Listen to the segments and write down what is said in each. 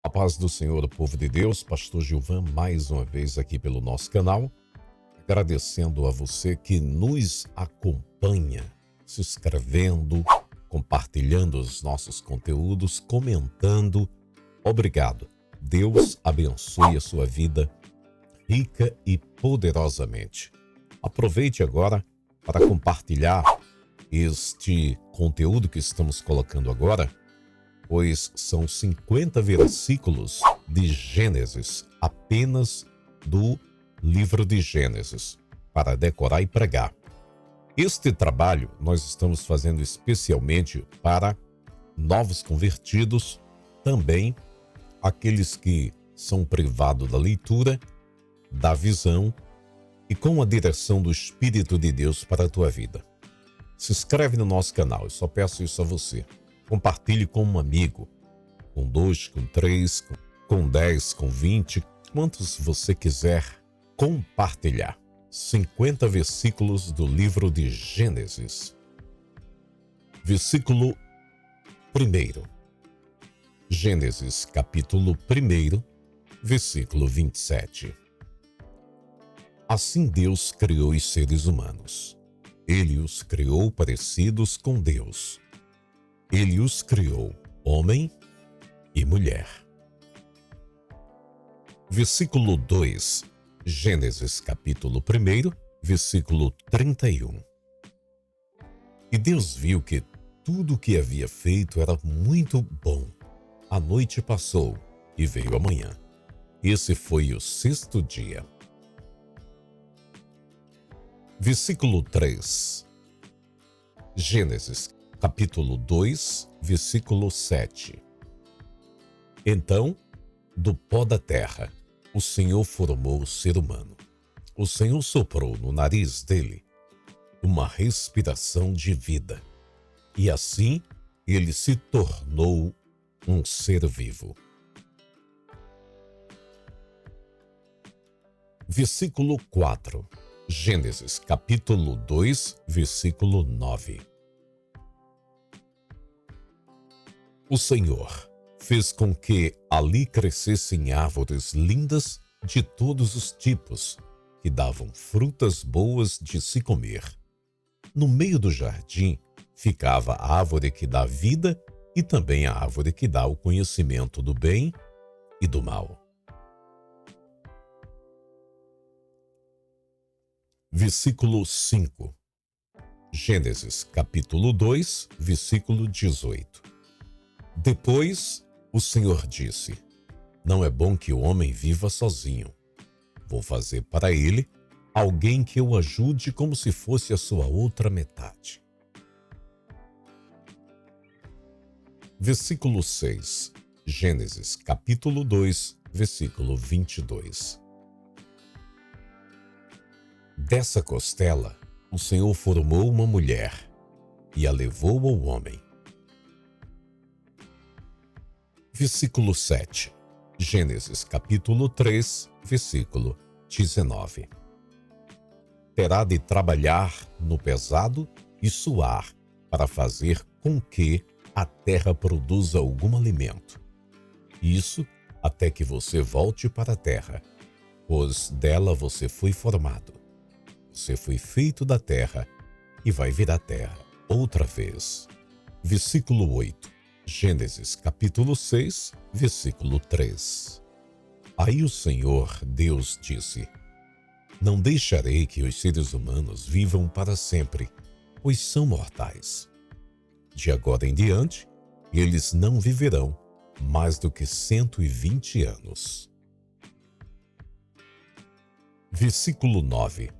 A paz do Senhor, povo de Deus, Pastor Gilvan, mais uma vez aqui pelo nosso canal, agradecendo a você que nos acompanha, se inscrevendo, compartilhando os nossos conteúdos, comentando. Obrigado. Deus abençoe a sua vida rica e poderosamente. Aproveite agora para compartilhar este conteúdo que estamos colocando agora, pois são 50 versículos de Gênesis, apenas do livro de Gênesis, para decorar e pregar. Este trabalho nós estamos fazendo especialmente para novos convertidos, também aqueles que são privados da leitura, da visão e com a direção do Espírito de Deus para a tua vida. Se inscreve no nosso canal, eu só peço isso a você. Compartilhe com um amigo, com 2, com 3, com 10, com 20, quantos você quiser compartilhar. 50 versículos do livro de Gênesis. Versículo 1. Gênesis, capítulo 1, versículo 27. Assim Deus criou os seres humanos. Ele os criou parecidos com Deus. Ele os criou, homem e mulher. Versículo 2, Gênesis capítulo 1, versículo 31. E Deus viu que tudo o que havia feito era muito bom. A noite passou e veio a manhã. Esse foi o 6º dia. Versículo 3, Gênesis capítulo 2, versículo 7. Então, do pó da terra, o Senhor formou o ser humano. O Senhor soprou no nariz dele uma respiração de vida. E assim, ele se tornou um ser vivo. Versículo 4. Gênesis capítulo 2, versículo 9. O Senhor fez com que ali crescessem árvores lindas de todos os tipos, que davam frutas boas de se comer. No meio do jardim ficava a árvore que dá vida e também a árvore que dá o conhecimento do bem e do mal. Versículo 5. Gênesis capítulo 2, versículo 18. Depois o Senhor disse: Não é bom que o homem viva sozinho. Vou fazer para ele alguém que o ajude como se fosse a sua outra metade. Versículo 6. Gênesis capítulo 2, versículo 22. Dessa costela, o Senhor formou uma mulher e a levou ao homem. Versículo 7. Gênesis capítulo 3, versículo 19. Terá de trabalhar no pesado e suar para fazer com que a terra produza algum alimento. Isso até que você volte para a terra, pois dela você foi formado. Você foi feito da terra e vai vir à terra outra vez. Versículo 8. Gênesis capítulo 6, versículo 3. Aí o Senhor Deus disse: Não deixarei que os seres humanos vivam para sempre, pois são mortais. De agora em diante, eles não viverão mais do que 120 anos. Versículo 9.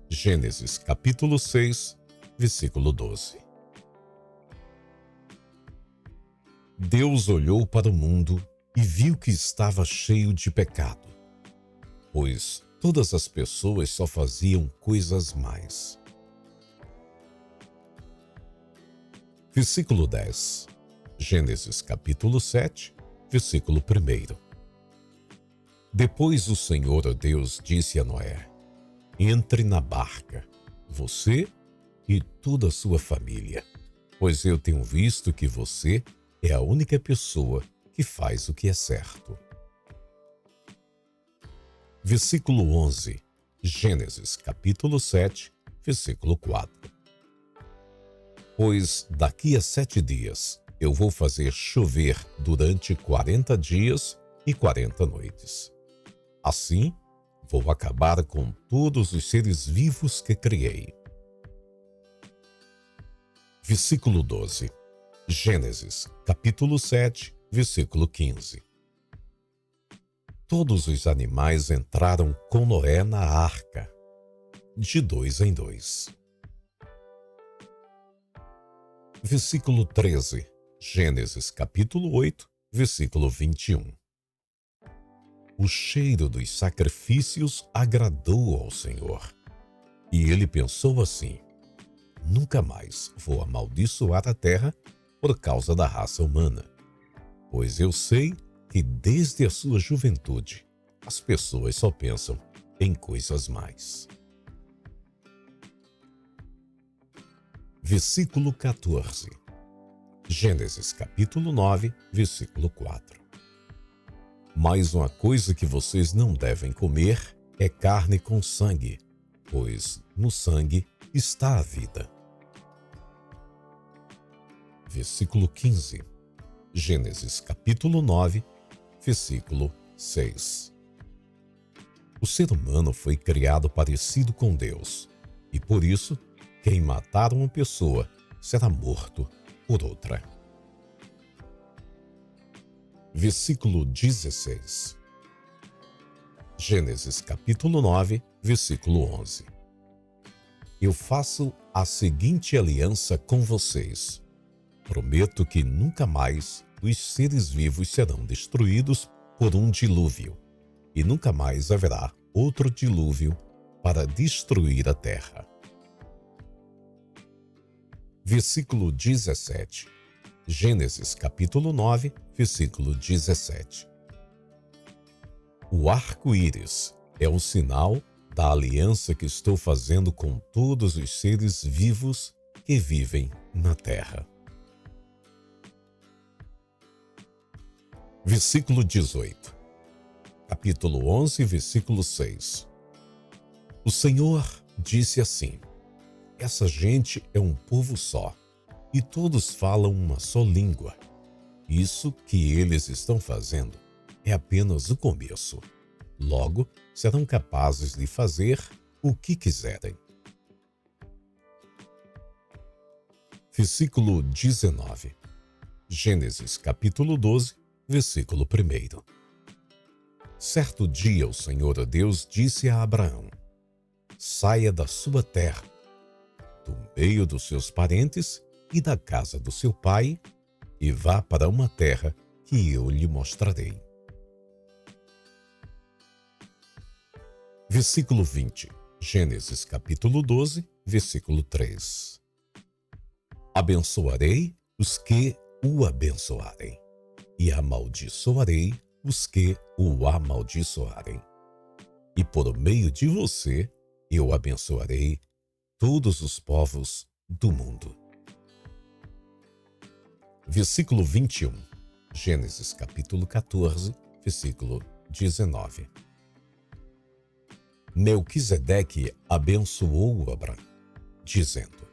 Gênesis capítulo 6, versículo 12. Deus olhou para o mundo e viu que estava cheio de pecado, pois todas as pessoas só faziam coisas más. Versículo 10. Gênesis capítulo 7, versículo 1. Depois o Senhor Deus disse a Noé: Entre na barca, você e toda a sua família, pois eu tenho visto que você é a única pessoa que faz o que é certo. Versículo 11, Gênesis capítulo 7, versículo 4. Pois daqui a 7 dias eu vou fazer chover durante 40 dias e 40 noites. Assim, vou acabar com todos os seres vivos que criei. Versículo 12, Gênesis capítulo 7, versículo 15. Todos os animais entraram com Noé na arca, de 2 em 2. Versículo 13, Gênesis capítulo 8, versículo 21. O cheiro dos sacrifícios agradou ao Senhor, e ele pensou assim: nunca mais vou amaldiçoar a terra por causa da raça humana, pois eu sei que desde a sua juventude as pessoas só pensam em coisas más. Versículo 14, Gênesis capítulo 9, versículo 4. Mais uma coisa que vocês não devem comer é carne com sangue, pois no sangue está a vida. Versículo 15, Gênesis capítulo 9, versículo 6. O ser humano foi criado parecido com Deus, e por isso, quem matar uma pessoa será morto por outra. Versículo 16, Gênesis capítulo 9, versículo 11. Eu faço a seguinte aliança com vocês. Prometo que nunca mais os seres vivos serão destruídos por um dilúvio, e nunca mais haverá outro dilúvio para destruir a terra. Versículo 17, Gênesis capítulo 9, versículo 17. O arco-íris é o sinal da aliança que estou fazendo com todos os seres vivos que vivem na terra. Versículo 18, capítulo 11, versículo 6. O Senhor disse assim: essa gente é um povo só, e todos falam uma só língua. Isso que eles estão fazendo é apenas o começo. Logo, serão capazes de fazer o que quiserem. Versículo 19, Gênesis capítulo 12, versículo 1. Certo dia o Senhor Deus disse a Abraão: saia da sua terra, do meio dos seus parentes e da casa do seu pai, e vá para uma terra que eu lhe mostrarei. Versículo 20, Gênesis capítulo 12, versículo 3. Abençoarei os que o abençoarem, e amaldiçoarei os que o amaldiçoarem. E por meio de você eu abençoarei todos os povos do mundo. Versículo 21, Gênesis capítulo 14, versículo 19. Melquisedeque abençoou Abraão, dizendo: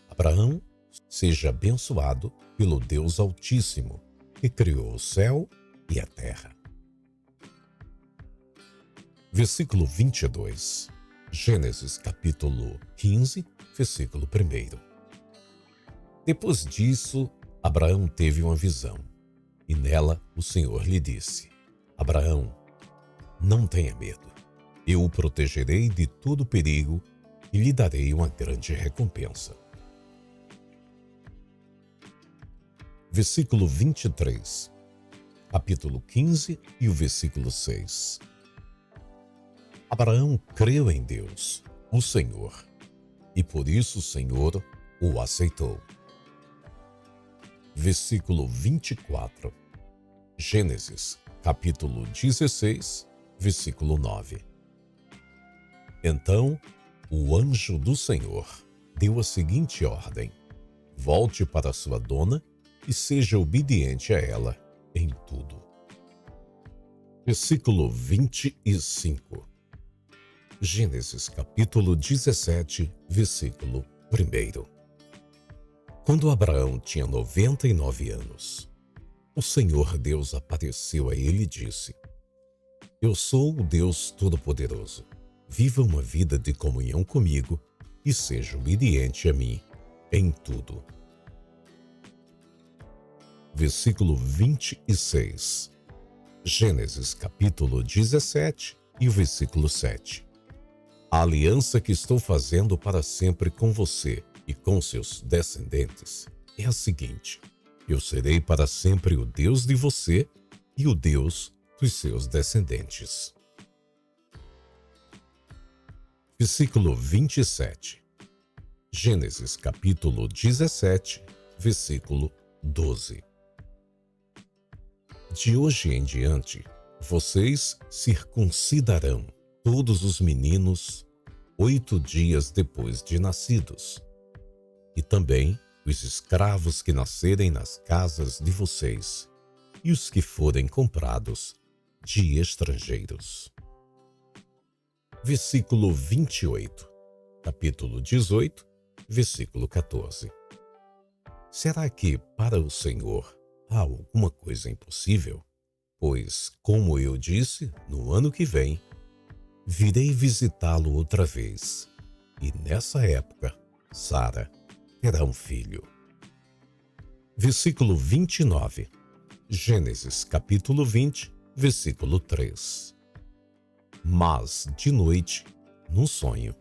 Abraão, seja abençoado pelo Deus Altíssimo, que criou o céu e a terra. Versículo 22, Gênesis capítulo 15, versículo 1. Depois disso, Abraão teve uma visão, e nela o Senhor lhe disse: Abraão, não tenha medo. Eu o protegerei de todo perigo e lhe darei uma grande recompensa. Versículo 23, capítulo 15 e o versículo 6. Abraão creu em Deus, o Senhor, e por isso o Senhor o aceitou. Versículo 24, Gênesis, capítulo 16, versículo 9. Então, o anjo do Senhor deu a seguinte ordem: volte para sua dona e seja obediente a ela, em tudo. Versículo 25. Gênesis capítulo 17, versículo 1. Quando Abraão tinha 99 anos, o Senhor Deus apareceu a ele e disse: Eu sou o Deus Todo-Poderoso. Viva uma vida de comunhão comigo e seja obediente a mim em tudo. Versículo 26. Gênesis capítulo 17 e o versículo 7. A aliança que estou fazendo para sempre com você e com seus descendentes é a seguinte: eu serei para sempre o Deus de você e o Deus dos seus descendentes. Versículo 27. Gênesis capítulo 17, versículo 12. De hoje em diante, vocês circuncidarão todos os meninos 8 dias depois de nascidos, e também os escravos que nascerem nas casas de vocês e os que forem comprados de estrangeiros. Versículo 28, capítulo 18, versículo 14. Será que para o Senhor há alguma coisa impossível? Pois, como eu disse, no ano que vem, virei visitá-lo outra vez, e nessa época, Sara terá um filho. Versículo 29, Gênesis capítulo 20, versículo 3. Mas, de noite, num sonho,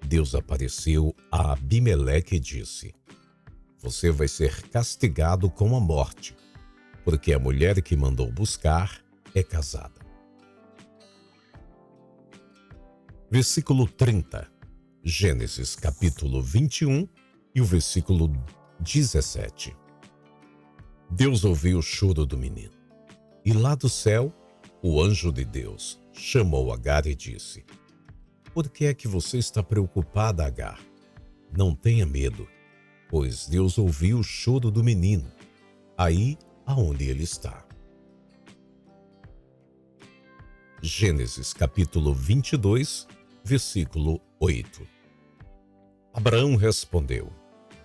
Deus apareceu a Abimeleque e disse: Você vai ser castigado com a morte, porque a mulher que mandou buscar é casada. Versículo 30, Gênesis capítulo 21 e o versículo 17. Deus ouviu o choro do menino, e lá do céu, o anjo de Deus chamou Agar e disse: Por que é que você está preocupada, Agar? Não tenha medo, pois Deus ouviu o choro do menino, aí aonde ele está. Gênesis capítulo 22, versículo 8. Abraão respondeu: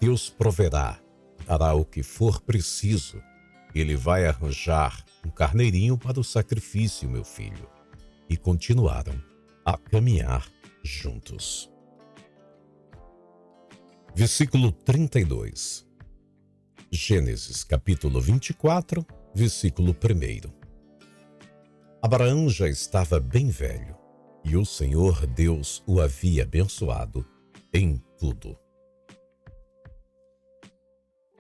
Deus proverá, dará o que for preciso. Ele vai arranjar um carneirinho para o sacrifício, meu filho. E continuaram a caminhar juntos. Versículo 32. Gênesis capítulo 24, versículo 1. Abraão já estava bem velho, e o Senhor Deus o havia abençoado em tudo.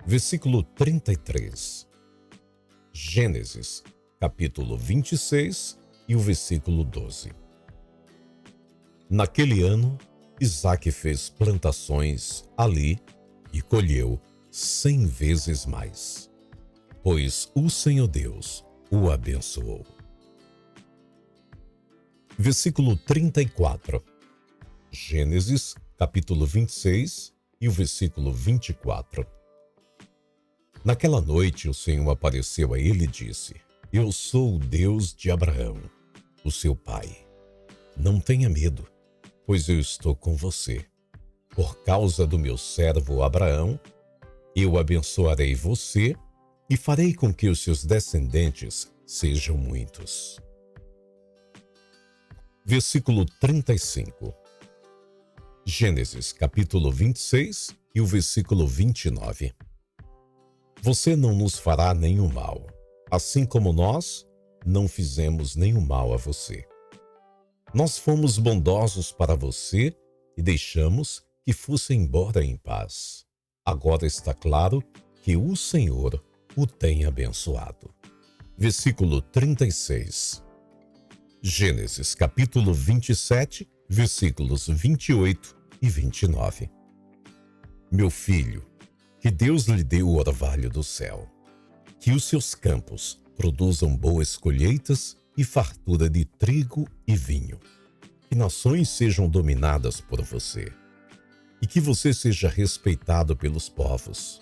Versículo 33. Gênesis capítulo 26 e o versículo 12. Naquele ano, Isaque fez plantações ali e colheu 100 vezes mais, pois o Senhor Deus o abençoou. Versículo 34. Gênesis capítulo 26 e o versículo 24. Naquela noite o Senhor apareceu a ele e disse: Eu sou o Deus de Abraão, o seu pai. Não tenha medo, pois eu estou com você. Por causa do meu servo Abraão, eu abençoarei você e farei com que os seus descendentes sejam muitos. Versículo 35. Gênesis capítulo 26 e o versículo 29. Você não nos fará nenhum mal, assim como nós não fizemos nenhum mal a você. Nós fomos bondosos para você e deixamos que fosse embora em paz. Agora está claro que o Senhor o tem abençoado. Versículo 36. Gênesis capítulo 27, versículos 28 e 29. Meu filho, que Deus lhe dê o orvalho do céu, que os seus campos produzam boas colheitas e fartura de trigo e vinho, que nações sejam dominadas por você, e que você seja respeitado pelos povos,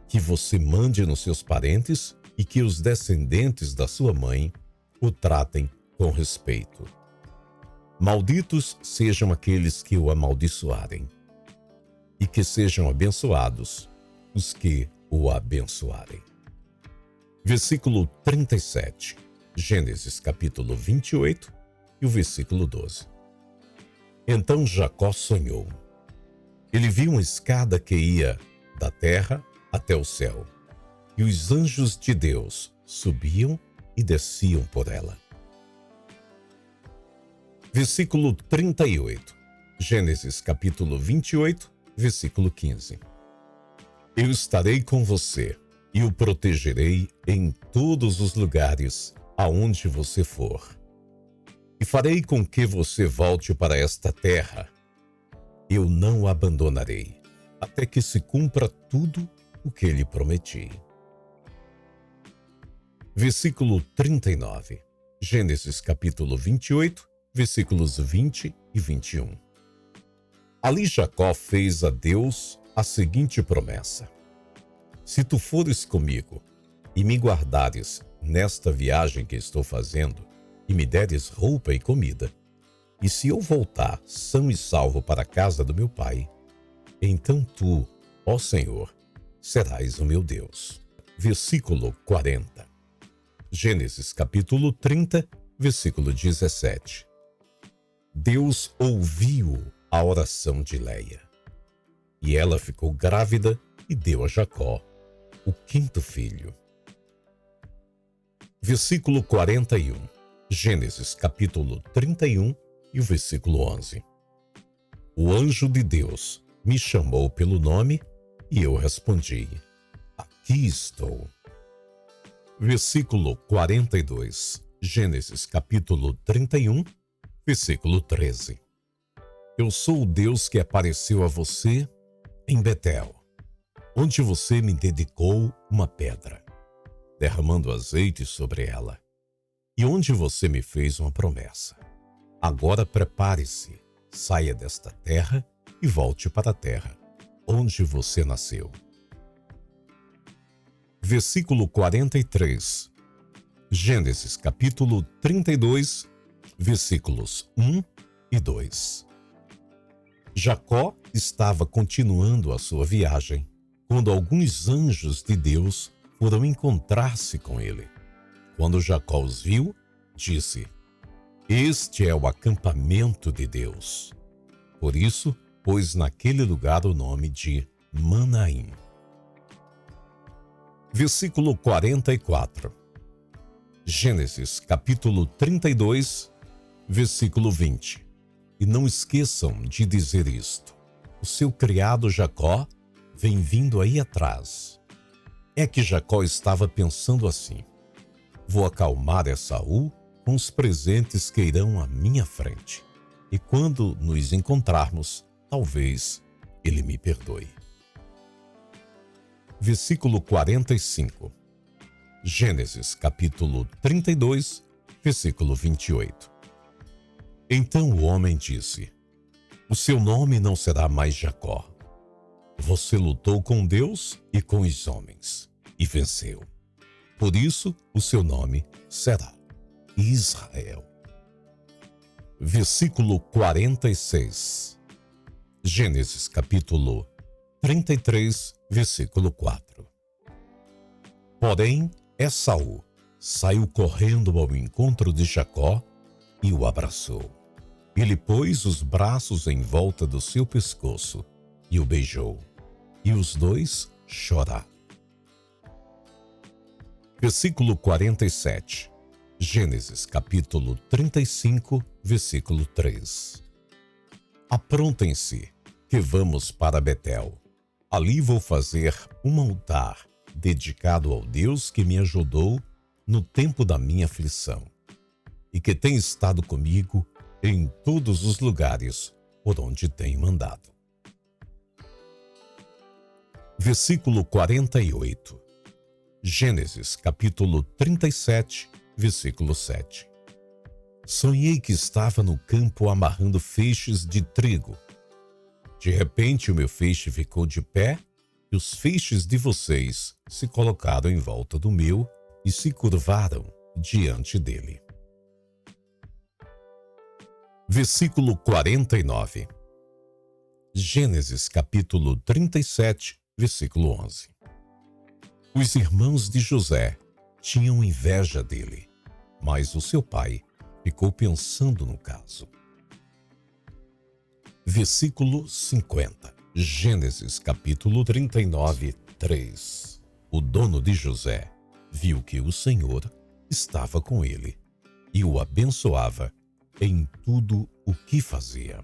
que você mande nos seus parentes e que os descendentes da sua mãe o tratem com respeito. Malditos sejam aqueles que o amaldiçoarem, e que sejam abençoados os que o abençoarem. Versículo 37, Gênesis capítulo 28 e o versículo 12. Então Jacó sonhou. Ele viu uma escada que ia da terra até o céu, e os anjos de Deus subiam e desciam por ela. Versículo 38, Gênesis capítulo 28, versículo 15. Eu estarei com você e o protegerei em todos os lugares aonde você for. E farei com que você volte para esta terra. Eu não o abandonarei, até que se cumpra tudo o que lhe prometi. Versículo 39, Gênesis capítulo 28, versículos 20 e 21. Ali Jacó fez a Deus a seguinte promessa: se tu fores comigo e me guardares nesta viagem que estou fazendo, e me deres roupa e comida, e se eu voltar são e salvo para a casa do meu pai, então tu, ó Senhor, serás o meu Deus. Versículo 40. Gênesis capítulo 30, versículo 17. Deus ouviu a oração de Leia, e ela ficou grávida e deu a Jacó o quinto filho. Versículo 41, Gênesis capítulo 31 e o versículo 11. O anjo de Deus me chamou pelo nome e eu respondi: aqui estou. Versículo 42, Gênesis capítulo 31, versículo 13. Eu sou o Deus que apareceu a você em Betel, onde você me dedicou uma pedra, derramando azeite sobre ela, e onde você me fez uma promessa. Agora prepare-se, saia desta terra e volte para a terra, onde você nasceu. Versículo 43, Gênesis capítulo 32, versículos 1 e 2. Jacó estava continuando a sua viagem quando alguns anjos de Deus foram encontrar-se com ele. Quando Jacó os viu, disse: este é o acampamento de Deus. Por isso, pôs naquele lugar o nome de Manaim. Versículo 44. Gênesis capítulo 32, versículo 20. E não esqueçam de dizer isto: o seu criado Jacó vem vindo aí atrás. É que Jacó estava pensando assim: vou acalmar Esaú com os presentes que irão à minha frente, e quando nos encontrarmos, talvez ele me perdoe. Versículo 45. Gênesis capítulo 32, versículo 28. Então o homem disse: o seu nome não será mais Jacó. Você lutou com Deus e com os homens, e venceu. Por isso, o seu nome será Israel. Versículo 46. Gênesis capítulo 33, versículo 4. Porém, Esaú saiu correndo ao encontro de Jacó e o abraçou. Ele pôs os braços em volta do seu pescoço e o beijou, e os dois choraram. Versículo 47. Gênesis capítulo 35, versículo 3. Aprontem-se, que vamos para Betel. Ali vou fazer um altar dedicado ao Deus que me ajudou no tempo da minha aflição e que tem estado comigo em todos os lugares por onde tenho andado. Versículo 48. Gênesis capítulo 37, versículo 7. Sonhei que estava no campo amarrando feixes de trigo. De repente o meu feixe ficou de pé e os feixes de vocês se colocaram em volta do meu e se curvaram diante dele. Versículo 49. Gênesis capítulo 37, versículo 11. Os irmãos de José tinham inveja dele, mas o seu pai ficou pensando no caso. Versículo 50. Gênesis capítulo 39, 3. O dono de José viu que o Senhor estava com ele e o abençoava em tudo o que fazia.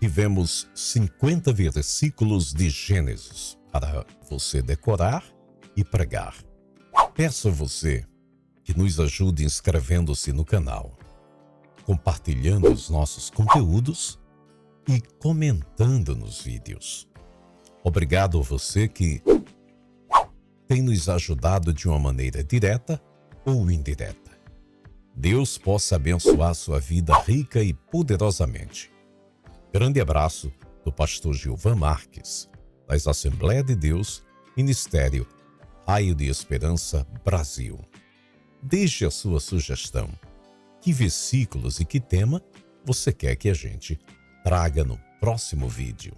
Tivemos 50 versículos de Gênesis para você decorar e pregar. Peço a você que nos ajude inscrevendo-se no canal, compartilhando os nossos conteúdos e comentando nos vídeos. Obrigado a você que tem nos ajudado de uma maneira direta ou indireta. Deus possa abençoar sua vida rica e poderosamente. Grande abraço do pastor Gilvan Marques, das Assembleia de Deus, Ministério Raio de Esperança, Brasil. Deixe a sua sugestão. Que versículos e que tema você quer que a gente traga no próximo vídeo?